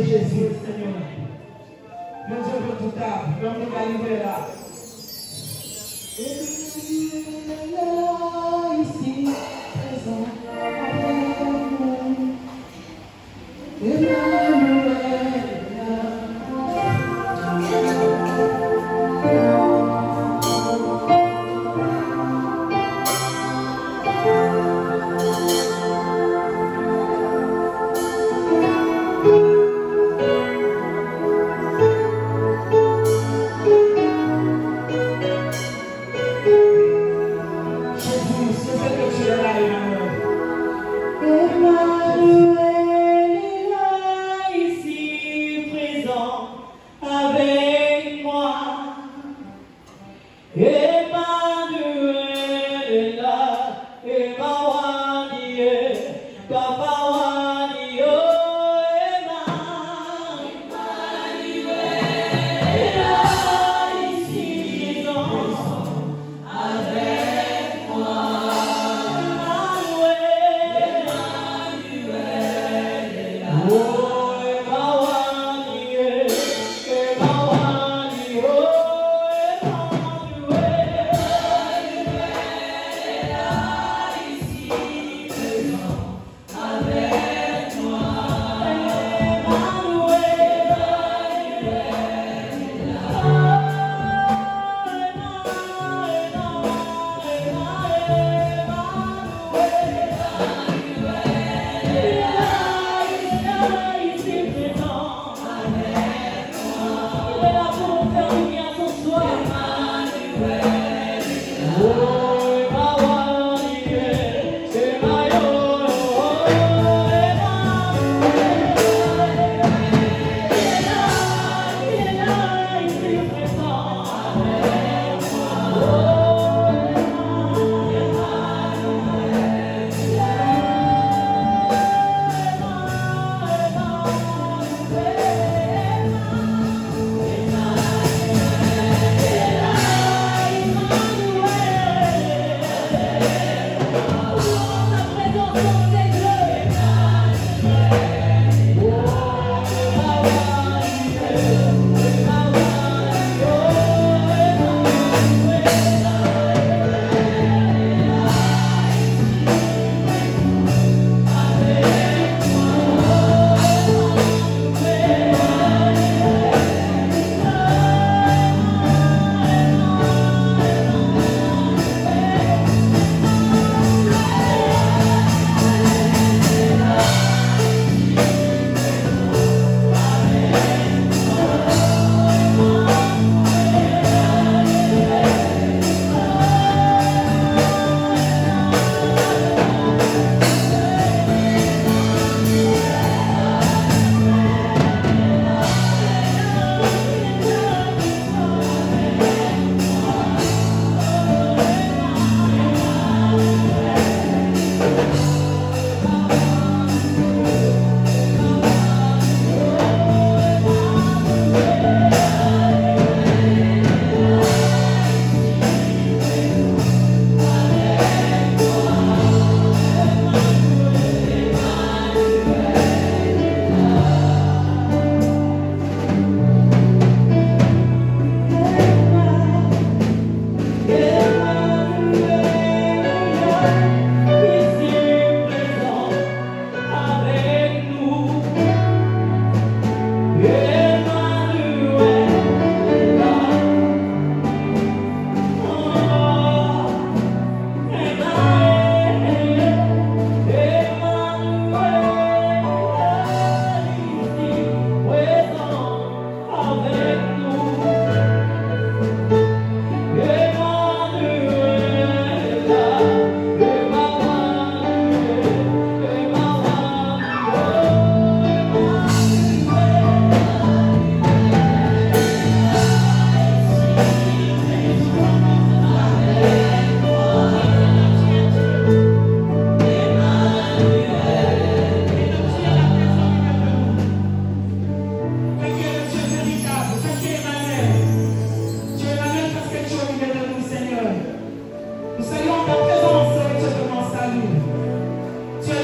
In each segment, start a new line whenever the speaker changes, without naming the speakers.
Jésus, Seigneur. Le Dieu redoutable, l'homme de Galilée là. Et lui, là, ici, présent, avec nous. Emmanuel, là.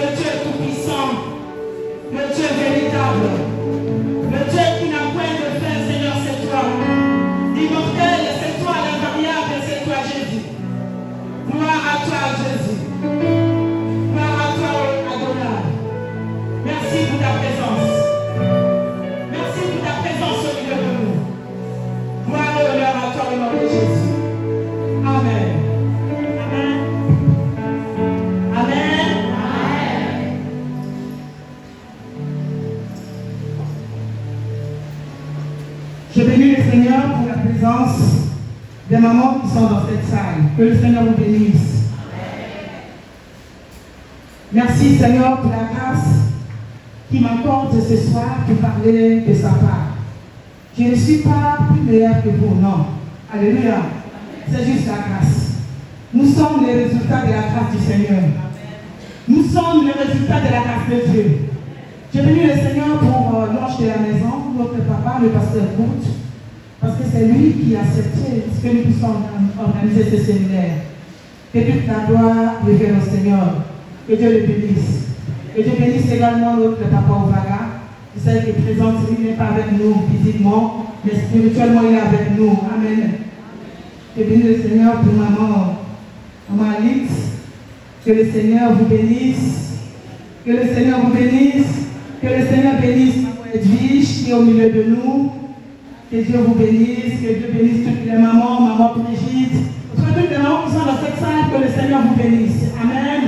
le Dieu tout-puissant, le Dieu véritable.
Je bénis le Seigneur pour la présence des mamans qui sont dans cette salle. Que le Seigneur vous bénisse. Merci Seigneur pour la grâce qui m'accorde ce soir pour parler de sa part. Je ne suis pas plus meilleur que vous, non. Alléluia. C'est juste la grâce. Nous sommes les résultats de la grâce du Seigneur. Nous sommes les résultats de la grâce de Dieu. Je bénis le Seigneur pour l'ange de la maison, notre papa, le pasteur Bout, parce que c'est lui qui a accepté que nous puissions organiser ce séminaire. Que toute la gloire revienne au Seigneur. Que Dieu le bénisse. Que Dieu bénisse également notre papa Ovaga. Vous savez qu'il est présent, il n'est pas avec nous physiquement, mais spirituellement il est avec nous. Amen. Je bénis le Seigneur pour maman Alix. Que le Seigneur vous bénisse. Que le Seigneur vous bénisse. Que le Seigneur bénisse maman Edwige qui est au milieu de nous. Que Dieu vous bénisse. Que Dieu bénisse toutes les mamans, maman Brigitte. Toutes les mamans qui sont dans cette salle, que le Seigneur vous bénisse. Amen.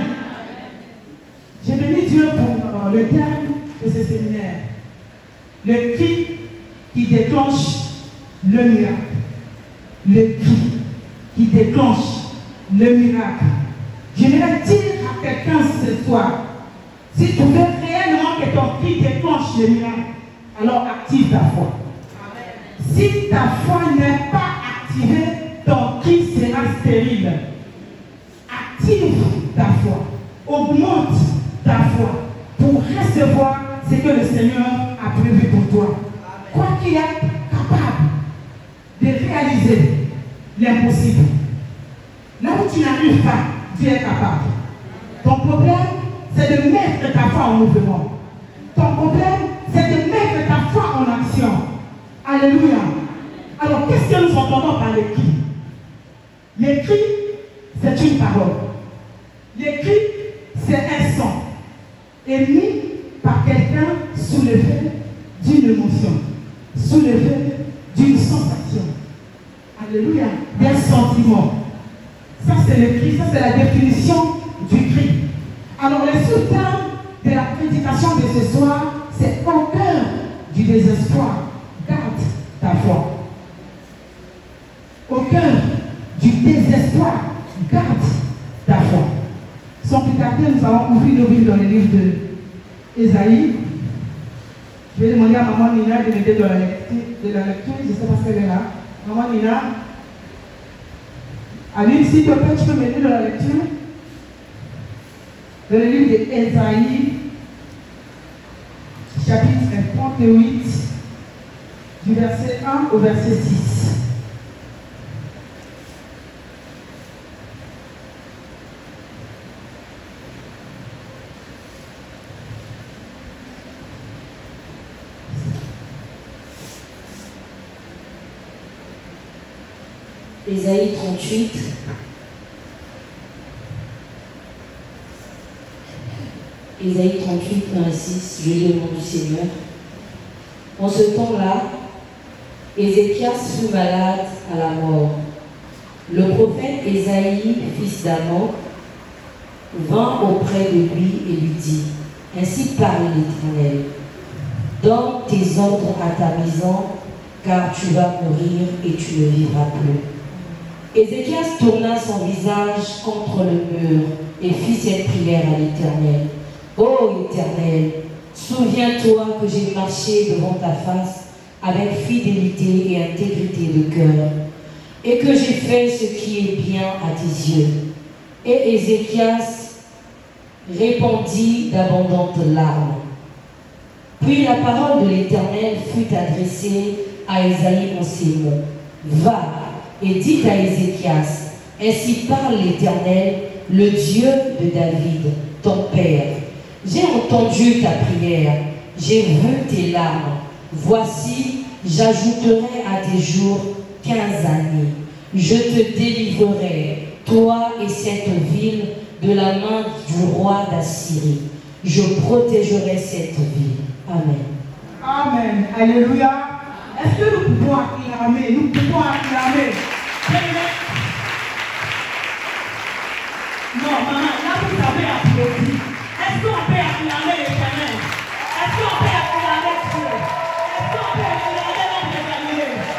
Je bénis Dieu pour le thème de ce séminaire. Le cri qui déclenche le miracle. Le cri qui déclenche le miracle. J'aimerais dire à quelqu'un ce soir, si tu veux réellement que ton cri déclenche le miracle, alors active ta foi. Si ta foi n'est pas activée, ton cri sera stérile. Active ta foi. Augmente ta foi pour recevoir ce que le Seigneur a prévu pour toi. Quoi qu'il est capable de réaliser l'impossible. Là où tu n'arrives pas, tu es capable. Ton problème, c'est de mettre ta foi en mouvement. Ton problème, c'est de mettre ta foi en action. Alléluia. Alors, qu'est-ce que nous entendons par les cris? Les cris, c'est une parole. Les cris, c'est un son émis par quelqu'un soulevé d'une émotion, soulevé d'une sensation. Alléluia. D'un sentiment. Ça, c'est le cri, ça, c'est la définition du cri. Alors, le sous-terme de la prédication de ce soir, c'est au cœur du désespoir, garde ta foi. Au cœur du désespoir, garde ta foi. Sans plus tarder, nous allons ouvrir nos Bibles dans le livre de Ésaïe. Je vais demander à maman Nina de m'aider dans la lecture. Je ne sais pas si elle est là. Maman Nina. Aline, s'il te plaît, tu peux m'aider dans la lecture. Dans le livre d'Ésaïe, chapitre 38, du verset 1 au verset 6.
Ésaïe 38. Ésaïe 38, verset 6, je lis le nom du Seigneur. En ce temps-là, Ézéchias fut malade à la mort. Le prophète Ésaïe, fils d'Amoz, vint auprès de lui et lui dit: Ainsi parle l'Éternel, donne tes ordres à ta maison, car tu vas mourir et tu ne vivras plus. Ézéchias tourna son visage contre le mur et fit cette prière à l'Éternel. Ô Éternel, souviens-toi que j'ai marché devant ta face avec fidélité et intégrité de cœur, et que j'ai fait ce qui est bien à tes yeux. Et Ézéchias répandit d'abondantes larmes. Puis la parole de l'Éternel fut adressée à Ésaïe en ces mots: Va et dis à Ézéchias, ainsi parle l'Éternel, le Dieu de David, ton père. J'ai entendu ta prière, j'ai vu tes larmes. Voici, j'ajouterai à tes jours 15 années. Je te délivrerai, toi et cette ville, de la main du roi d'Assyrie. Je protégerai cette ville. Amen.
Amen. Alléluia. Est-ce que nous pouvons acclamer? Nous pouvons acclamer. Non, maman, là vous avez applaudi. Est-ce qu'on peut acclamer l'Éternel? Est-ce qu'on peut acclamer Dieu? Est-ce qu'on peut acclamer notre éternel?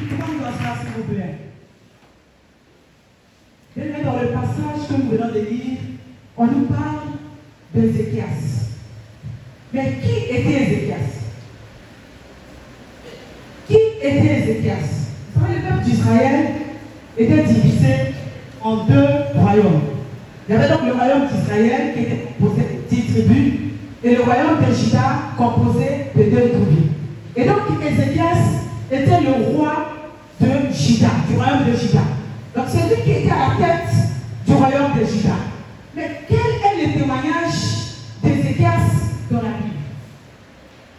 Pourquoi nous asseoir, s'il vous plaît? Et dans le passage que nous venons de lire, on nous parle d'Ézéchias. Mais qui était Ézéchias? Qui était Ézéchias? Vous savez, le peuple d'Israël était divisé en deux royaumes. Il y avait donc le royaume d'Israël qui était composé de 10 tribus et le royaume de Juda composé de 2 tribus. Et donc Ézéchias était le roi de Juda, du royaume de Juda. Donc c'est lui qui était à la tête du royaume de Juda. Mais quel est le témoignage d'Ézéchias dans la Bible?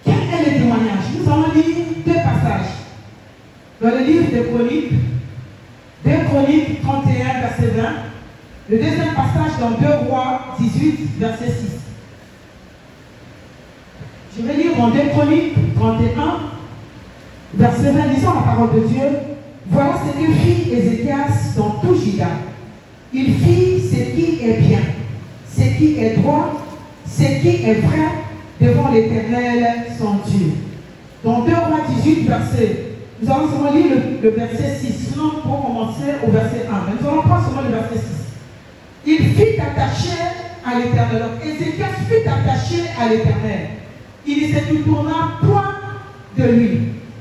Quel est le témoignage? Nous allons lire 2 passages. Dans le livre de Chroniques, 2 Chroniques 31, verset 20. Le deuxième passage dans 2 Rois 18, verset 6. Je vais lire dans 2 Chroniques 31, verset 20. Lisons la parole de Dieu. Voilà ce que fit Ézéchias dans tout Juda. Il fit ce qui est bien, ce qui est droit, ce qui est vrai devant l'Éternel son Dieu. Dans 2 Rois 18, verset, nous allons seulement lire le verset 6, sinon pour commencer au verset 1. Mais nous allons prendre seulement le verset 6. Il fut attaché à l'Éternel. Donc Ézéchias fut attaché à l'Éternel. Il ne se détourna point de lui.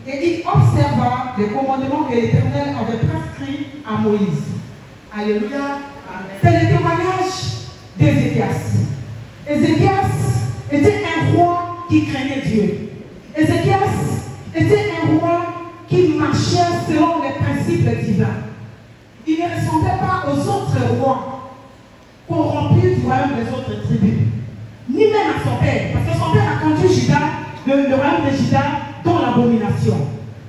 Et il observa les commandements que l'Éternel avait prescrits à Moïse. Alléluia. C'est le témoignage d'Ézéchias. Ézéchias était un roi qui craignait Dieu. Ézéchias était un roi qui marchait selon les principes divins. Il ne ressemblait pas aux autres rois corrompus du royaume des autres tribus, ni même à son père, parce que son père a conduit Juda, le royaume de Juda, dans l'abomination.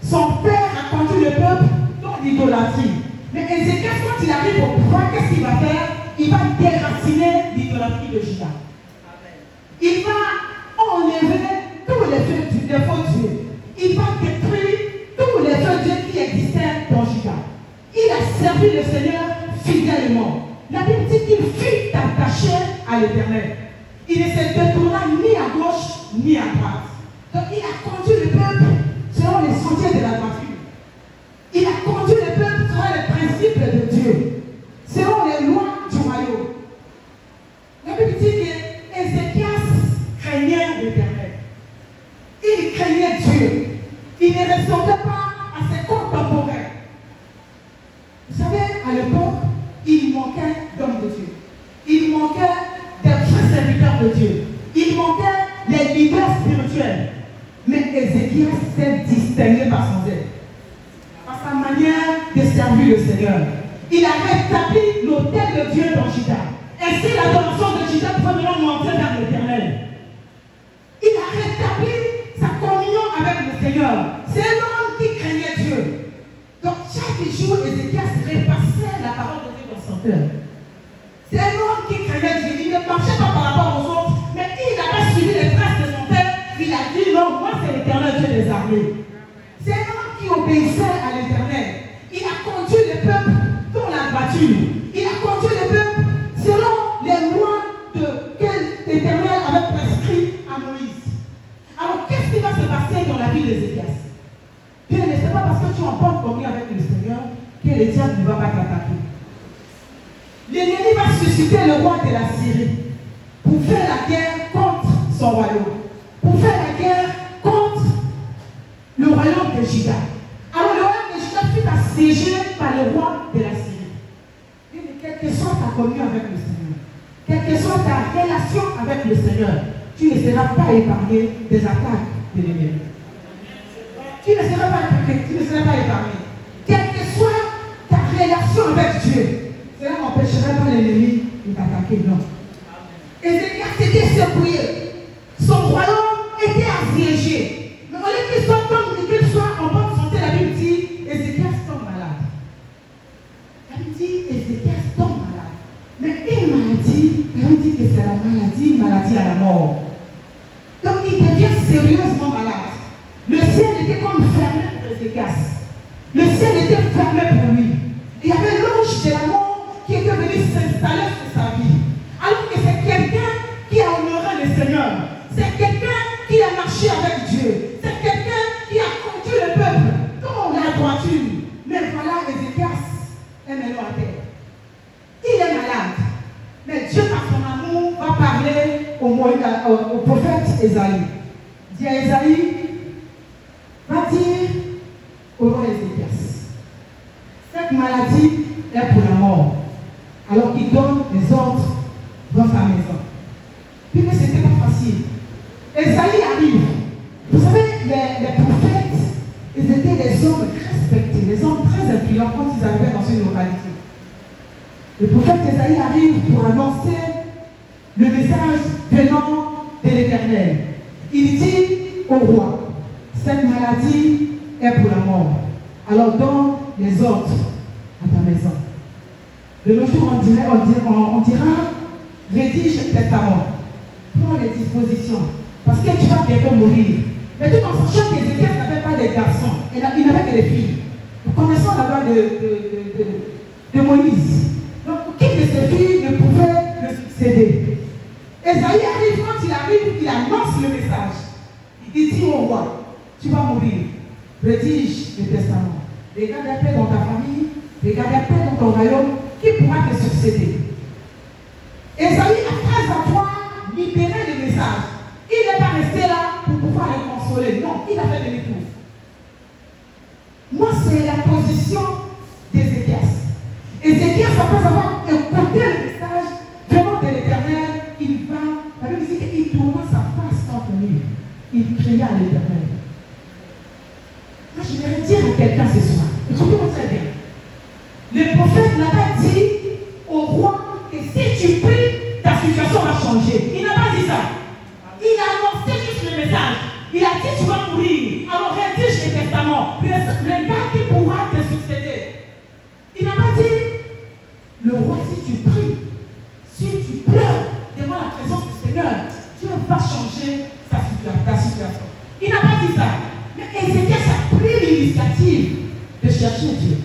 Son père a conduit le peuple dans l'idolâtrie. Mais Ézéchias, quand il arrive au pouvoir, qu'est-ce qu'il va faire? Il va déraciner l'idolâtrie de Juda. Il va enlever tous les faux dieux. Il va détruire tous les faux dieux qui existaient dans Juda. Il a servi le Seigneur fidèlement. La Bible dit qu'il fut attaché à l'Éternel. Il ne se détourna ni à gauche ni à droite. Donc il a conduit le peuple selon les sentiers de la droiture. Il a conduit le peuple selon les principes de Dieu, selon les lois du royaume. La Bible dit que Ézéchias craignait l'Éternel. Il craignait Dieu. Il ne ressemblait pas à ses contemporains. Vous savez, à l'époque, il manquait d'hommes de Dieu. Il manquait des vrais serviteurs de Dieu. Il manquait les leaders spirituels. Mais Ézéchias s'est distingué par son zèle, par sa manière de servir le Seigneur. Il a rétabli l'autel de Dieu dans Juda. Ainsi, l'adoration de Juda premièrement monter vers l'Éternel. Il a rétabli sa communion avec le Seigneur. C'est un homme qui craignait Dieu. Donc, chaque jour, Ézéchias repassait la parole de Dieu dans son cœur. C'est un homme qui craignait Dieu. Il ne marchait pas par rapport aux autres, mais il avait suivi les traces de son père. Il a dit non, moi c'est l'Éternel Dieu des armées. C'est un homme qui obéissait à l'Éternel. Il a conduit le peuple dans la droiture. Il a conduit le peuple selon les lois que l'Éternel avait prescrites à Moïse. Alors qu'est-ce qui va se passer dans la vie d'Ézéchias? Bien, ce n'est pas parce que tu es en bonne communion avec le Seigneur que le diable ne va pas t'attaquer. L'ennemi va susciter le roi de la Syrie pour faire la guerre contre son royaume, pour faire la guerre contre le royaume de Juda. Alors le royaume de Juda fut assiégé par le roi de la Syrie. Mais quelle que soit ta communion avec le Seigneur, quelle que soit ta relation avec le Seigneur, tu ne seras pas épargné des attaques de l'ennemi. Tu ne seras pas épargné. Quelle que soit ta relation avec Dieu, cela n'empêcherait pas l'ennemi de t'attaquer, non. Ézéchias était secoué. Son royaume était assiégé. Mais au lieu qu'il soit en bonne santé, la Bible dit Ézéchias tombe malade. La Bible dit Ézéchias tombe malade. Mais une maladie, la Bible dit que c'est une maladie à la mort. Donc il devient sérieusement malade. Le ciel était comme fermé pour Ézéchias. Le ciel était fermé pour lui. Il y avait l'ange de la mort qui était venu s'installer sur sa vie. Alors que c'est quelqu'un qui a honoré le Seigneur. C'est quelqu'un qui a marché avec Dieu. C'est quelqu'un qui a conduit le peuple dans la droiture. prophète Ésaïe. Dit à Ésaïe, va dire au roi Ézéchias, cette maladie est pour la mort, alors qu'il donne les ordres dans sa maison. Puis mais c'était pas facile. Ésaïe arrive. Vous savez, les prophètes, ils étaient des hommes respectés, des hommes très influents quand ils arrivaient dans une localité. Le prophète Ésaïe arrive pour annoncer le message venant de l'Éternel. Il dit au roi, cette maladie est pour la mort. Alors donne les ordres à ta maison. De nos jours, on dira, rédige le testament. Prends les dispositions. Parce que tu vas bientôt mourir. Mais tout en sachant qu'Ézéchias n'avait pas de garçons, il n'avait que des filles. Nous connaissons la loi de Moïse. Donc, aucune de ses filles ne pouvait le succéder. Ésaïe arrive, quand il arrive, il annonce le message. Il dit au roi, tu vas mourir. Rédige le testament. Regarde la paix dans ta famille, regarde la paix dans ton royaume, qui pourra te succéder. Ésaïe, après avoir libéré le message, il n'est pas resté là pour pouvoir le consoler. Non, il a fait demi-tour. Moi, c'est la position d'Ézéchias. Ézéchias, après avoir écouté le message venant de l'Éternel, il va, la Bible dit qu'il tourna sa face contre lui. Il cria à l'Éternel. Moi, je vais dire à quelqu'un ce soir, écoutez-moi très bien. Le prophète n'a pas dit au roi que si tu pries, ta situation va changer. Il n'a pas dit ça. Il a annoncé juste le message. Il a dit tu vas mourir. Alors rédige le testament. Le gars qui pourra te succéder. Il n'a pas dit le roi, si tu pries, si tu pleures devant la présence du Seigneur, Dieu va changer ta situation. Il n'a pas dit ça. Mais Ézéchias a pris l'initiative de chercher Dieu.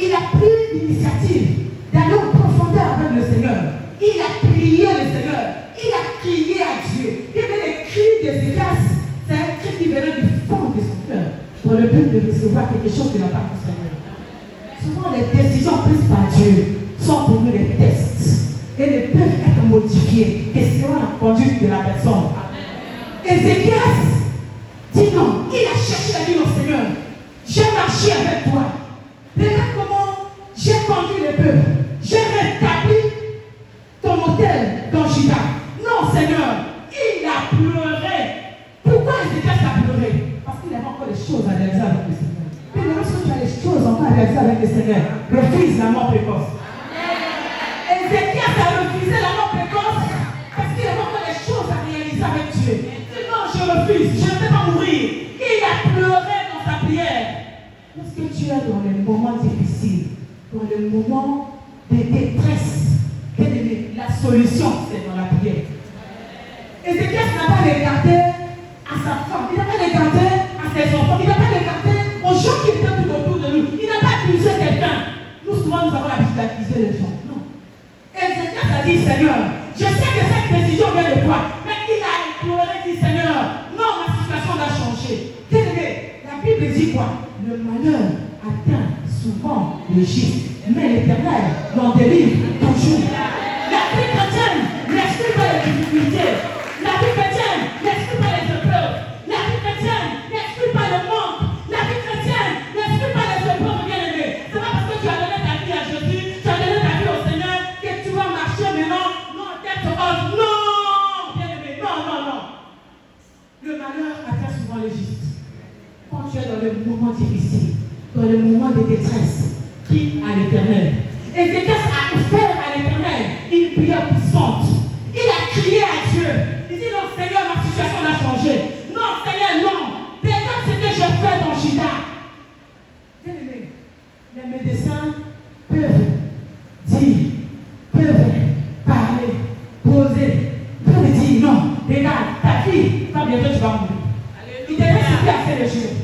Il a pris l'initiative d'aller en profondeur avec le Seigneur. Il a prié le Seigneur. Il a crié à Dieu. Il y avait les cris d'Ézéchias. C'est un cri qui venait du fond de son cœur pour le but de recevoir quelque chose qui n'a pas concerné. Souvent, les décisions prises par Dieu sont pour nous des tests et ne peuvent être modifiées que selon la conduite de la personne. Ézéchias dit non. Il a cherché la vie au Seigneur. J'ai marché avec toi. Regarde comment j'ai conduit le peuple. J'ai rétabli ton hôtel dans Juda. Non, Seigneur, il a pleuré. Pourquoi Ézéchias a pleuré? Parce qu'il avait encore des choses à réaliser avec le Seigneur. Et lorsque tu as des choses encore à réaliser avec le Seigneur, refuse la mort précoce. Ézéchias a refusé la mort précoce parce qu'il avait encore des choses à réaliser avec Dieu. Il dit non, je refuse, je ne vais pas mourir. Il a pleuré dans sa prière. Lorsque tu es dans les moments difficiles, dans les moments de détresse, la solution, c'est dans la prière. Ézéchias n'a pas regardé à sa femme, il n'a pas regardé à ses enfants, il n'a pas regardé aux gens qui étaient tout autour de lui. Il n'a pas accusé quelqu'un. Nous, souvent, nous avons l'habitude d'accuser les gens. Non. Ézéchias a dit, Seigneur, je sais que cette décision vient de toi, mais il a imploré, dit, Seigneur, non, ma situation a changé. La Bible dit quoi? Le malheur atteint souvent le juste, mais l'Éternel l'en délivre toujours. La vie chrétienne n'exclut pas les difficultés. La vie chrétienne n'exclut pas les épreuves. La vie chrétienne n'exclut pas le manque. La vie chrétienne n'exclut pas les épreuves, bien-aimés. C'est pas parce que tu as donné ta vie à Jésus, tu as donné ta vie au Seigneur, que tu vas marcher maintenant, non, tête haute. Non, bien-aimé, non, non, non. Le malheur atteint souvent le juste. Quand tu es dans le moment difficile, dans le moment de détresse, prie à l'Éternel. Ézéchias a offert à l'Éternel une prière puissante. Il a crié à Dieu. Il dit non, Seigneur, ma situation a changé. Non, Seigneur, non. Regarde ce que je fais dans Juda. Bien-aimés, les médecins peuvent dire, peuvent parler, poser, peuvent dire non. Regarde, ta fille, pas bientôt tu vas mourir. Il te laisse plus à faire les choses.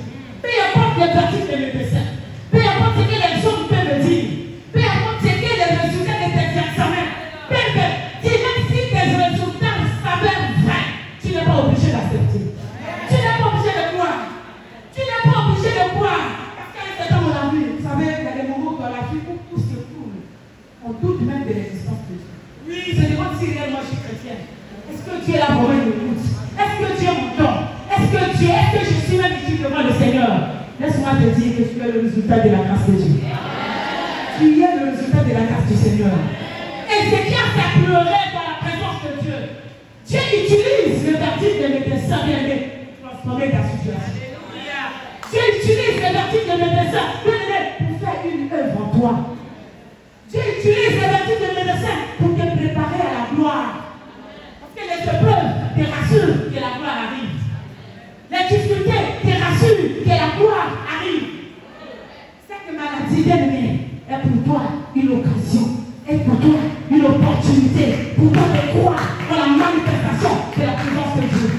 Peu importe les pratiques des médecins, peu importe ce que les hommes peuvent dire, peu importe ce que les résultats de tes examens peuvent dire, même si tes résultats s'avèrent vrais, tu n'es pas obligé d'accepter. Tu n'es pas obligé de croire. Tu n'es pas obligé de croire. Parce qu'à un certain moment, vous savez, il y a des moments dans la vie où tout se coule. On doute même de l'existence de Dieu. Oui, je demande si réellement je suis chrétienne. Est-ce que Dieu est là pour moi? Est-ce que Dieu que tu es le résultat de la grâce de Dieu. Tu es le résultat de la grâce du Seigneur. Ézéchias a pleuré dans la présence de Dieu. Dieu utilise le verdict de médecin pour transformer ta situation. Dieu utilise le verdict de médecin pour faire une œuvre en toi. Dieu utilise le verdict de médecin pour te préparer à la gloire. Parce que les épreuves te rassurent que la gloire arrive. Les difficultés te rassurent que la gloire arrive. Cette maladie, bien-aimée, est pour toi une occasion, est pour toi une opportunité pour toi de croire dans la manifestation de la présence de Dieu.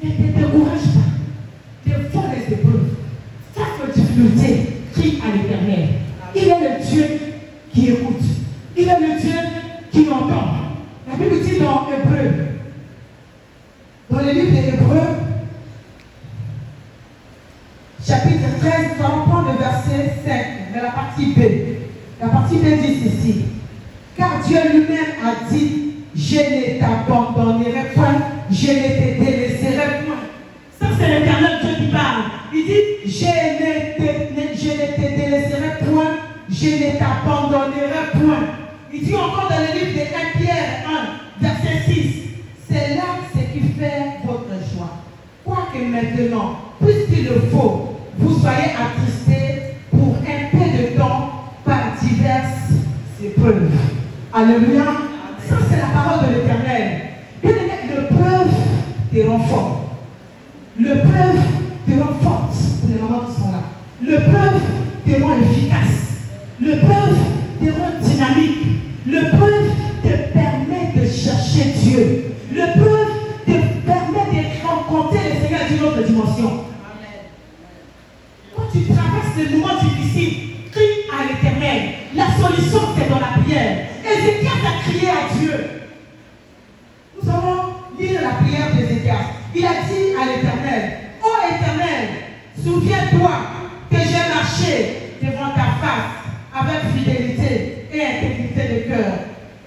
Ne te décourage pas. Devant les épreuves, face aux difficultés, crie à l'Éternel. Il est le Dieu qui écoute. Il est le Dieu qui entend. La Bible dit dans Hébreu, dans le livre des Hébreux, chapitre 13, nous allons prendre le verset 5, mais la partie B. La partie B dit ceci. Car Dieu lui-même a dit, je ne t'abandonnerai point, je ne te délaisserai point. Ça c'est l'Éternel Dieu qui parle. Il dit, je ne te délaisserai point, je ne t'abandonnerai point. Il dit encore dans le livre de 1 Pierre 1, verset 6, c'est là ce qui fait votre joie. Quoique maintenant, puisqu'il le faut, vous soyez attristés pour un peu de temps par diverses épreuves. Alléluia. Ça, c'est la parole de l'Éternel. L'épreuve te rend fort. L'épreuve te rend forte pour les mamans qui sont là. L'épreuve te rend efficace. L'épreuve te rend dynamique. L'épreuve te permet de chercher Dieu. L'épreuve te permet de rencontrer le Seigneur d'une autre dimension. Quand tu traverses des moments difficiles, crie à l'Éternel. La solution, c'est dans la prière. Ézéchias a crié à Dieu. Nous allons lire la prière d'Ézéchias. Il a dit à l'Éternel, ô Éternel, souviens-toi que j'ai marché devant ta face avec fidélité et intégrité de cœur,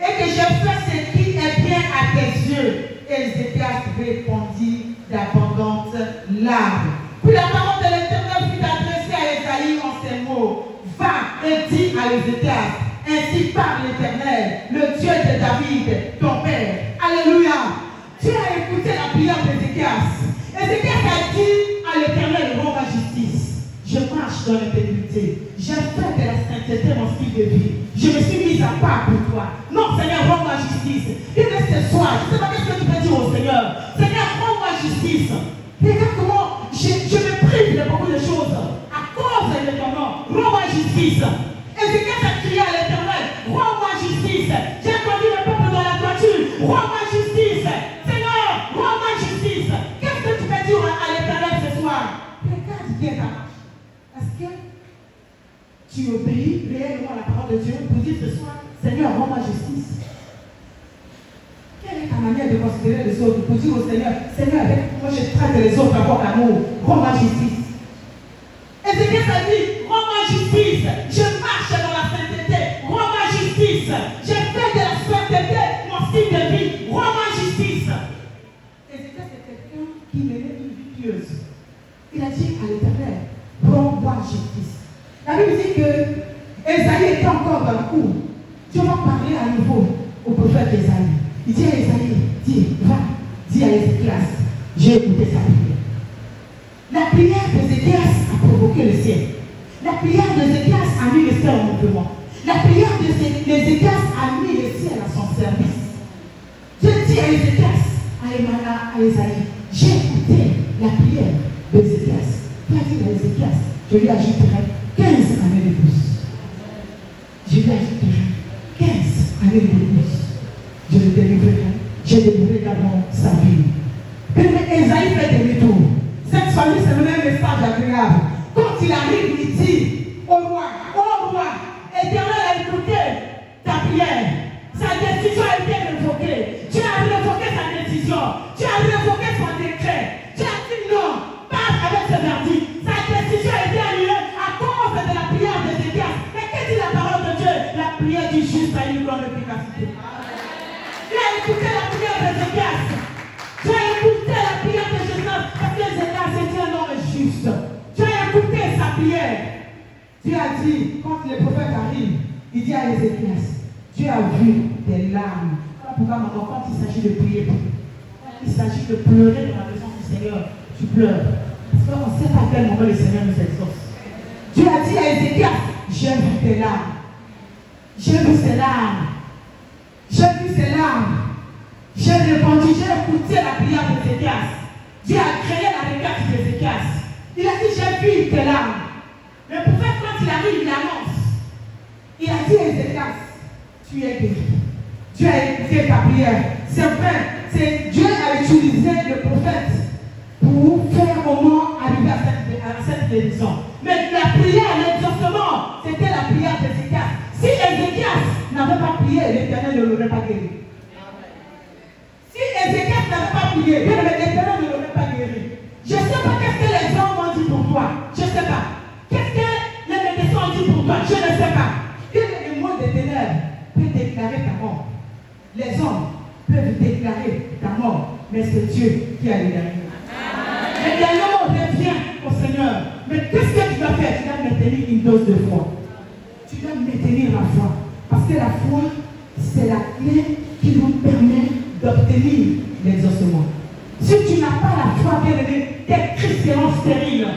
et que j'ai fait ce qui est bien à tes yeux. Ézéchias répondit d'abondantes larmes. Puis la parole de l'Éternel fut adressée à Esaïe en ces mots. Va et dis à Ézéchias, ainsi parle l'Éternel, le Dieu de David, ton père. Alléluia. Dieu a écouté la prière d'Ézéchias. Ézéchias a dit à l'Éternel, rends ma justice. Je marche dans l'intégrité. J'ai fait de la sainteté mon style de vie. Je me suis mise à part pour toi. Non, Seigneur, rends ma justice. Il est ce soir. Je ne sais pas ce que tu peux dire au Seigneur. Seigneur, rends ma justice. Regarde comment je me prive de beaucoup de choses. À cause de l'éternel, rends ma justice. Ézéchias a crié à l'Éternel, rends ma justice. J'ai conduit le peuple dans la toiture. Rends ma justice. Seigneur, rends ma justice. Qu'est-ce que tu peux dire à l'Éternel ce soir? Regarde bien ta marche. Est-ce que tu obéis réellement à la parole de Dieu pour dire ce soir, Seigneur, rends ma justice? Quelle est ta manière de considérer les autres pour dire au Seigneur, Seigneur, moi je traite les autres avec l'amour, rends ma justice? Ézéchias a dit, rends ma justice, je marche dans la sainteté, rends ma justice, je fais de la sainteté mon style de vie, rends ma justice. Ézéchias est quelqu'un qui menait une vie pieuse. Il a dit à l'Éternel, rends-moi justice. La Bible dit que Esaïe était encore dans la cour. Dieu va parler à nouveau au prophète Esaïe. Il dit à Esaïe, dis, va, dis à Ézéchias, j'ai écouté sa prière. La prière d'Ézéchias a provoqué le ciel. La prière d'Ézéchias a mis le ciel en mouvement. La prière d'Ézéchias a mis le ciel à son service. Dieu dit à Ézéchias, à Esaïe, j'ai écouté la prière d'Ézéchias. Il a dit à Ézéchias, je lui ajouterai 15 années de plus. Je lui ajouterai 15 années de plus. Je le délivrerai. J'ai délivré également sa vie. Esaïe fait des retours. Cette famille, c'est le même message agréable. Quand il arrive, il dit au roi, Éternel a écouté ta prière. Sa décision a été révoquée. Tu as révoqué sa décision. Tu as révoqué son décret. Tu as dit non, pas avec ce verdict. Sa décision a été annulée à cause de la prière d'Ézéchias. Mais qu'est-ce que dit la parole de Dieu? La prière du juste a une grande efficacité. Tu as écouté la prière d'Ézéchias. Tu as écouté la prière de Jésus parce que Ézéchias était un homme juste. prière, Dieu a dit, quand le prophète arrive, il dit à Ézéchias, Dieu a vu des larmes. Voilà pourquoi maintenant, quand il s'agit de prier, quand il s'agit de pleurer dans la présence du Seigneur, tu pleures. Parce qu'on ne sait pas à quel moment le Seigneur nous exauce. Dieu a dit à Ézéchias, j'ai vu tes larmes. J'ai vu ces larmes. J'ai vu ces larmes. J'ai répondu, j'ai écouté la prière d'Ézéchias. Dieu a créé la requête d'Ézéchias. Il a dit, j'ai vu tes larmes. Le prophète, quand il arrive, il annonce. Il a dit à Ézéchias, tu es guéri. Dieu a écouté ta prière. C'est vrai, Dieu a utilisé le prophète pour faire au moment arriver à cette guérison. Mais la prière, l'exaucement, c'était la prière d'Ézéchias. Si Ézéchias n'avait pas prié, l'Éternel ne l'aurait pas guéri. Si Ézéchias n'avait pas prié, l'Éternel ne l'aurait pas guéri. Je ne sais pas qu'est-ce que les hommes ont dit pour toi. Je ne sais pas. Qu'est-ce que les médecins ont dit pour toi. Je ne sais pas. Le mot des ténèbres peut déclarer ta mort. Les hommes peuvent déclarer ta mort. Mais c'est Dieu qui a les derniers mots. Les derniers mots reviennent au Seigneur. Mais qu'est-ce que tu dois faire? Tu dois maintenir une dose de foi. Tu dois maintenir la foi. Parce que la foi, c'est la clé qui nous permet d'obtenir l'exaucement. Si tu n'as pas la foi, bien aimé, tes cris seront stériles.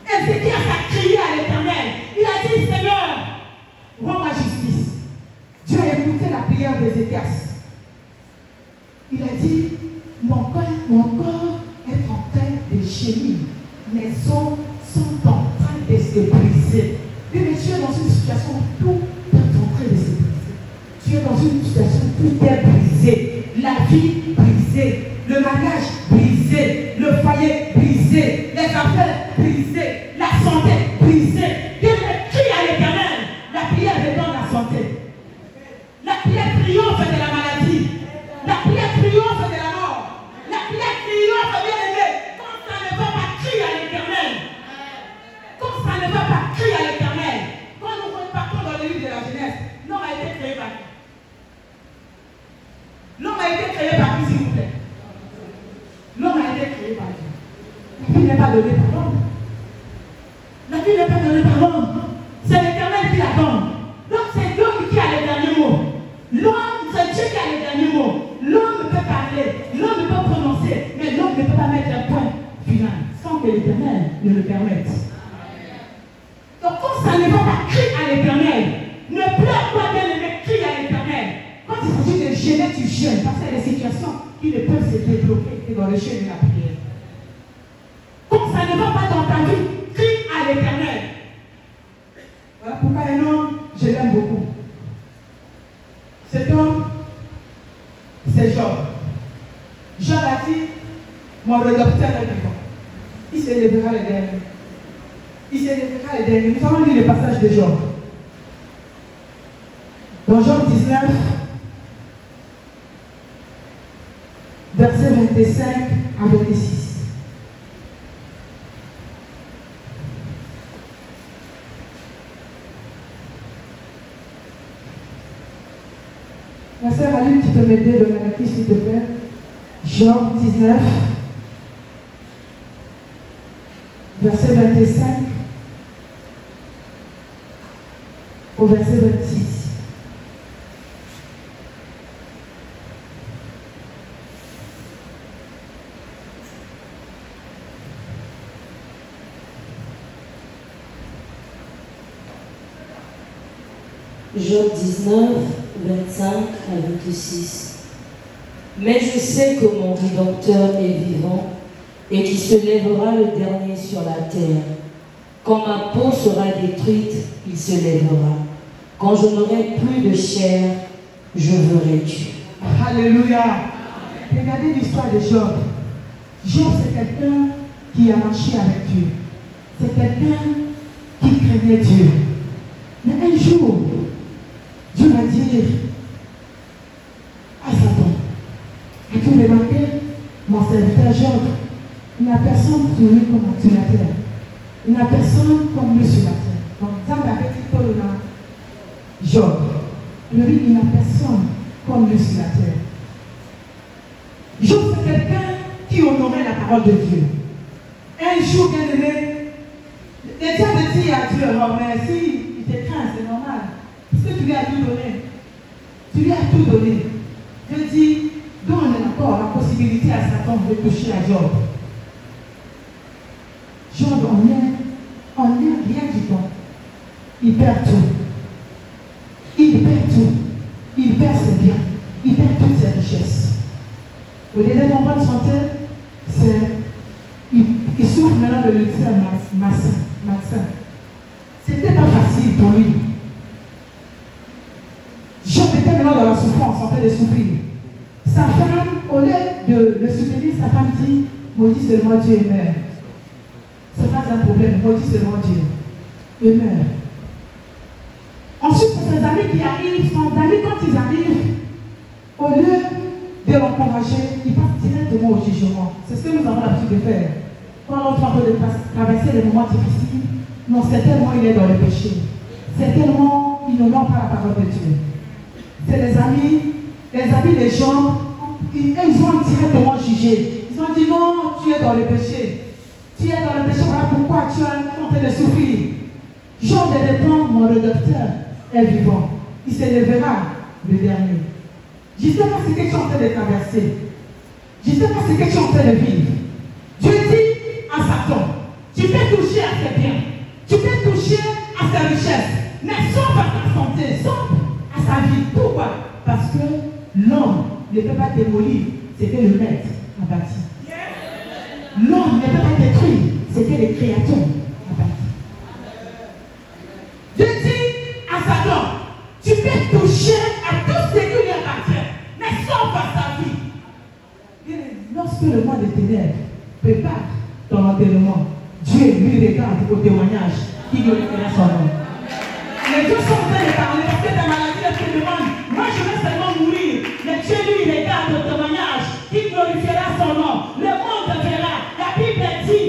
Ézéchias a crié à l'Éternel. Il a dit, Seigneur, rends ma justice. Dieu a écouté la prière d'Ézéchias. Il a dit, mon corps est en train de gémir. Mes os sont en train de se briser. Et mais tu es dans une situation où tout est en train de se briser. Tu es dans une situation où tout est brisé. La vie brisée. Le mariage brisé, le foyer brisé, les affaires brisées, la santé brisée. Dieu crie à l'Éternel. La prière redonne la santé. La prière triomphe de la maladie. La prière triomphe de la mort. La prière triomphe, bien aimé. Quand ça ne va pas, crie à l'Éternel. Quand ça ne va pas, crie à l'Éternel. Quand nous partons dans le livre de la Genèse, l'homme a été créé par qui? L'homme a été créé par qui, s'il vous plaît? L'homme a été créé par Dieu. La vie n'est pas donnée par l'homme. La vie n'est pas donnée par l'homme. C'est l'Éternel qui la donne. Donc c'est l'homme qui a les derniers mots. L'homme, c'est Dieu qui a les derniers mots. L'homme peut parler, l'homme peut prononcer, mais l'homme ne peut pas mettre un point final sans que l'Éternel ne le permette. Donc quand ça ne va pas, crie à l'Éternel. Ne pleure pas, bien aimé, crie à l'Éternel. Quand il s'agit de gêner, tu gênes. Parce qu'il y a des situations qui ne peuvent se débloquer que dans le jeu de la prière. Quand ça ne va pas dans ta vie, crie à l'Éternel. Voilà pourquoi un homme, je l'aime beaucoup. Cet homme, c'est Job. Job a dit, mon rédempteur est vivant. Il s'élèvera les derniers. Il s'élèvera les derniers. Nous allons lire le passage de Job. Dans Job 19, versets 25 à 26. Ma sœur Aline, tu peux m'aider de la lecture, s'il te plaît. Job 19, verset 25 au verset 26.
Job 19, 25 à 26. Mais je sais que mon Rédempteur est vivant et qu'il se lèvera le dernier sur la terre. Quand ma peau sera détruite, il se lèvera. Quand je n'aurai plus de chair, je verrai Dieu.
Alléluia. Regardez l'histoire de Job. Job, c'est quelqu'un qui a marché avec Dieu. C'est quelqu'un qui craignait Dieu. Mais un jour, Dieu va dire à Satan, as-tu remarqué, mon serviteur Job, il n'y a personne pour lui comme sur la terre. Il n'y a personne comme lui sur la terre. Donc, ça va dire Job. Il dit, il n'y a personne comme lui sur la terre. Job, c'est quelqu'un qui honorait la parole de Dieu. Un jour, bien aimé, le diable dit à Dieu, oh, mais si il te craint, c'est normal. Parce que tu lui as tout donné. Tu lui as tout donné. Je dis, donne encore la possibilité à Satan de toucher à Job. Job, on n'est rien du tout. Il perd tout. Il perd tout. Il perd ses biens. Il perd toutes ses richesses. Au lieu d'être en bonne santé, il souffre maintenant de l'ulcère malsain. C'était pas facile pour lui. Job était maintenant dans la souffrance, en train de souffrir. Sa femme, au lieu de le soutenir, sa femme dit, maudit seulement Dieu et meurt. Ce n'est pas un problème, maudit seulement Dieu et meurt. Ensuite, ses amis qui arrivent, son ami quand ils arrivent, au lieu de l'encourager, ils partent directement au jugement. C'est ce que nous avons l'habitude de faire. Quand on est en train de traverser les moments difficiles, non, c'est tellement il est dans le péché. C'est tellement il n'honore pas la parole de Dieu. C'est les amis des gens, ils ont directement jugé. Ils ont dit non, tu es dans le péché. Tu es dans le péché, voilà pourquoi tu es en train de souffrir. Job de répondre, mon rédempteur est vivant. Il se lèvera le dernier. Je ne sais pas ce que tu es en train de traverser. Je ne sais pas ce que tu es en train de vivre. Dieu dit à Satan, tu peux toucher à ses biens, tu peux toucher à sa richesse, mais sauf à ta santé, sauf à sa vie. Pourquoi? Parce que l'homme ne peut pas démolir ce que le maître a bâti. L'homme ne peut pas détruire ce que les créatures ont bâti. Dieu dit à Satan, tu peux toucher à tout ce qui lui appartient, mais sauf à sa vie. Lorsque le monde des ténèbres prépare ton enterrement, Dieu lui regarde au témoignage qui glorifiera son nom. Les deux sont en train de parler parce que ta maladie te demande, moi je veux seulement mourir, mais Dieu lui regarde au témoignage qui glorifiera son nom. Le monde verra. La Bible dit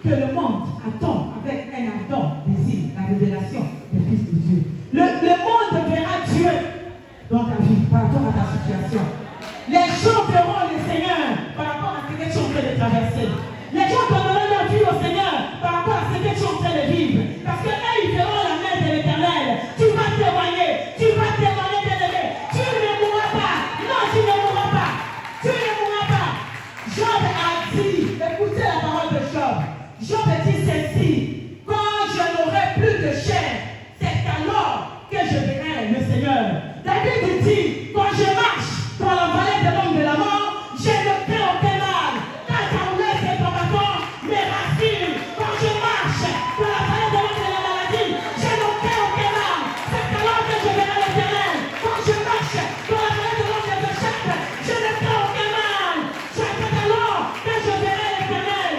que le monde attend avec un ardent désir la révélation des fils de Dieu. Le monde verra Dieu dans ta vie par rapport à ta situation. Les gens verront le Seigneur par rapport à ce que tu es en train de traverser. Les gens donneront leur vie au Seigneur par rapport à ce que tu es en train de vivre. Parce que eux, ils verront la main de l'Éternel. Tu vas témoigner, bien-aimé. Tu ne mourras pas. Non, tu ne mourras pas. Tu ne mourras pas. Job a dit, écoutez la parole de Job. Job a dit ceci, quand je n'aurai plus de chair, c'est alors que je verrai le Seigneur. David dit, quand je marche dans la vallée de l'homme de la mort, je ne crains aucun mal. Car ta roulette et ton bâton me rassurent. Quand je marche dans la vallée de l'homme de la maladie, je ne crains aucun mal. C'est alors que je verrai l'Éternel. Quand je marche dans la vallée de l'homme de l'échec, je ne crains aucun mal. C'est alors que je verrai l'Éternel.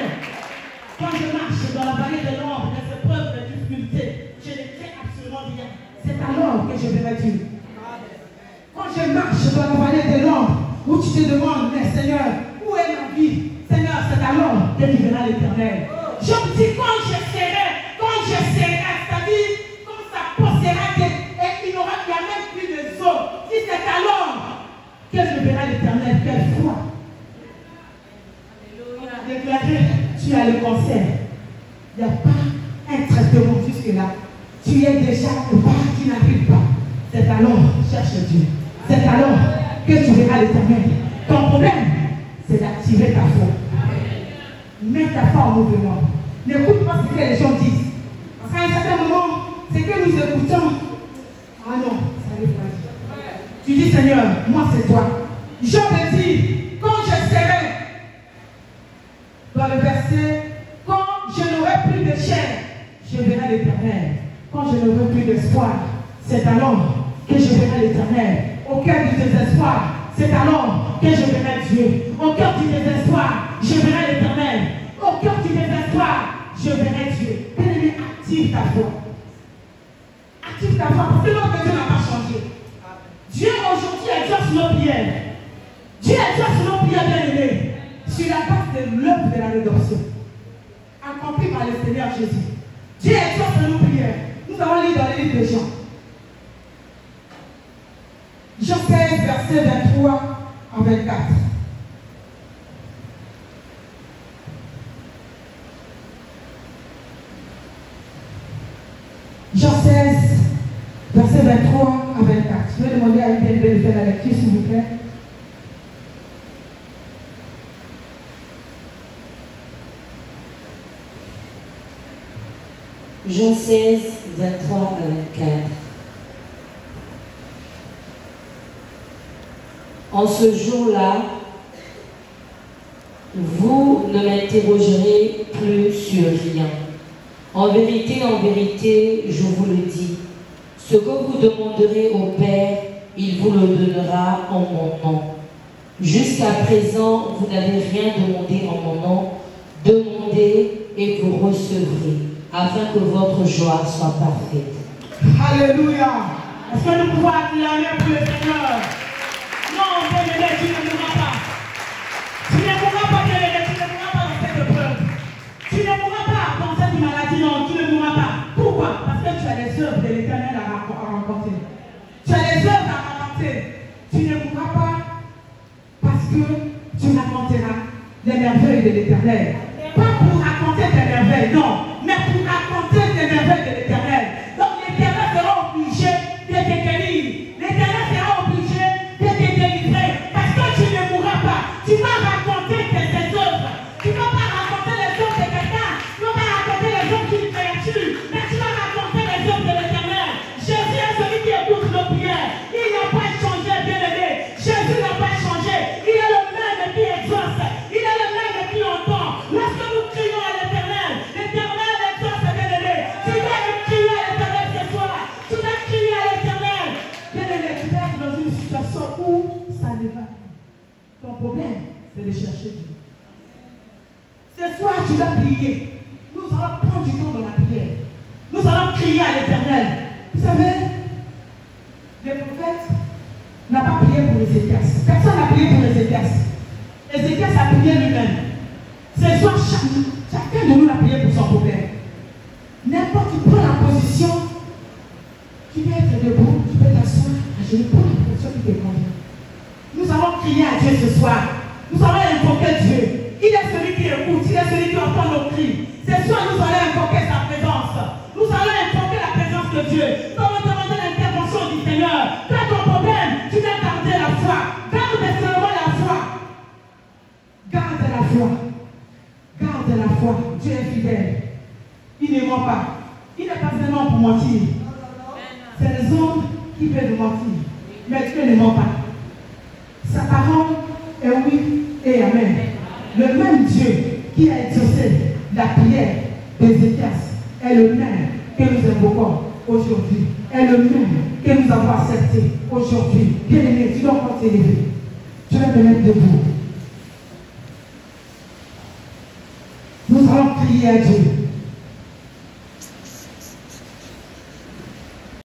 Quand je marche dans la vallée de l'ombre, des épreuves, des difficultés, je ne crains absolument rien. C'est alors que je verrai Dieu. Quand je marche dans la vallée de l'ombre, où tu te demandes, mais Seigneur, où est ma vie? Seigneur, c'est alors que tu verras l'Éternel. Je me dis, quand je serai, c'est-à-dire, quand ça posera et il n'y aura même plus de eau, si c'est alors que je verrai l'Éternel, quelle foi. Déclaré, tu as le cancer. Il n'y a pas un traitement jusque-là. Tu es déjà au pas, tu n'arrives pas. C'est alors, cherche Dieu. C'est alors que tu verras l'Éternel. Ton problème, c'est d'activer ta foi. Mets ta foi en mouvement. N'écoute pas ce que les gens disent. Parce qu'à un certain moment, c'est que nous écoutons. Ah non, ça n'est pas. Tu dis, Seigneur, moi c'est toi. Job dit, quand je serai, dans le verset, quand je n'aurai plus de chair, je verrai l'Éternel. Quand je n'aurai plus d'espoir, c'est alors que je verrai l'Éternel. Au cœur du désespoir, c'est alors que je verrai Dieu. Au cœur du désespoir, je verrai l'Éternel. Au cœur du désespoir, je verrai Dieu. Bien-aimé, active ta foi. Active ta foi, parce que notre Dieu n'a pas changé. Dieu aujourd'hui exauce nos prières. Dieu exauce nos prières, bien-aimé, sur la base de l'œuvre de la rédemption, accomplie par le Seigneur Jésus. Dieu exauce nos prières. Nous allons lire dans les livres de Jean. Jean 16, verset 23 à 24. Jean 16, versets 23 à 24. Je vais demander à IBNB de faire la lecture, s'il vous plaît.
Jean 16, 23 à 24. En ce jour-là, vous ne m'interrogerez plus sur rien. En vérité, je vous le dis, ce que vous demanderez au Père, il vous le donnera en mon nom. Jusqu'à présent, vous n'avez rien demandé en mon nom. Demandez et vous recevrez, afin que votre joie soit parfaite.
Alléluia. Est-ce que nous pouvons acclamer pour le Seigneur? Non, bien-aimé, tu ne mourras pas. Tu ne mourras pas, bien-aimé, tu ne mourras pas dans cette épreuve. Tu ne mourras pas dans cette maladie, non, tu ne mourras pas. Pourquoi? Parce que tu as les œuvres de l'Éternel à rencontrer. Tu as les œuvres à rencontrer. Tu ne mourras pas parce que tu raconteras les merveilles de l'Éternel. Pas pour raconter tes merveilles, non, mais pour raconter les merveilles de l'Éternel. Donc l'Éternel sera obligé de te guérir. L'Éternel sera obligé de te délivrer. Parce que tu ne mourras pas. Tu vas raconter tes œuvres. Tu ne vas pas raconter les œuvres de quelqu'un. Tu ne vas pas raconter les œuvres d'une créature. Mais tu vas raconter les œuvres de l'Éternel. Jésus est celui qui écoute nos prières. Il n'a pas changé, bien-aimé. Jésus n'a pas changé. Il est le même qui exauce. Il est le même qui entend. Lorsque nous crions à l'Éternel, l'Éternel exauce, bien-aimé. Tu dois crier à l'Éternel ce soir. Tu dois crier à l'Éternel. Bien-aimé, tu dois être dans une situation où ça ne va pas. Ton problème, c'est de chercher Dieu. Ce soir, tu dois prier. Nous allons prendre du temps dans la prière. Nous allons crier à l'Éternel. Vous savez, le prophète n'a pas prié pour Ézéchias. Personne n'a prié pour Ézéchias. Ézéchias a prié lui-même. Ce soir, chacun de nous a prié pour son problème. N'importe qui prend la position, tu peux être debout, tu peux t'asseoir, je prends la position qui te convient. Nous allons crier à Dieu ce soir. Nous allons invoquer Dieu. Il est celui qui écoute, il est celui qui entend nos cris. Ce soir, nous allons invoquer sa présence. Nous allons invoquer la présence de Dieu. Nous allons demander l'intervention du Seigneur. Quand ton problème, tu dois garder la foi. Garde seulement la foi. Garde la foi. Garde la foi. Dieu est fidèle. Il ne ment pas. Il n'est pas un homme pour mentir. C'est les hommes qui peuvent mentir. Mais Dieu ne ment pas. Sa parole est oui et amen. Le même Dieu qui a exaucé la prière d'Ézéchias est le même que nous invoquons aujourd'hui. Est le même que nous avons accepté aujourd'hui. Bien-aimé, tu dois encore t'élever. Tu dois te mettre debout.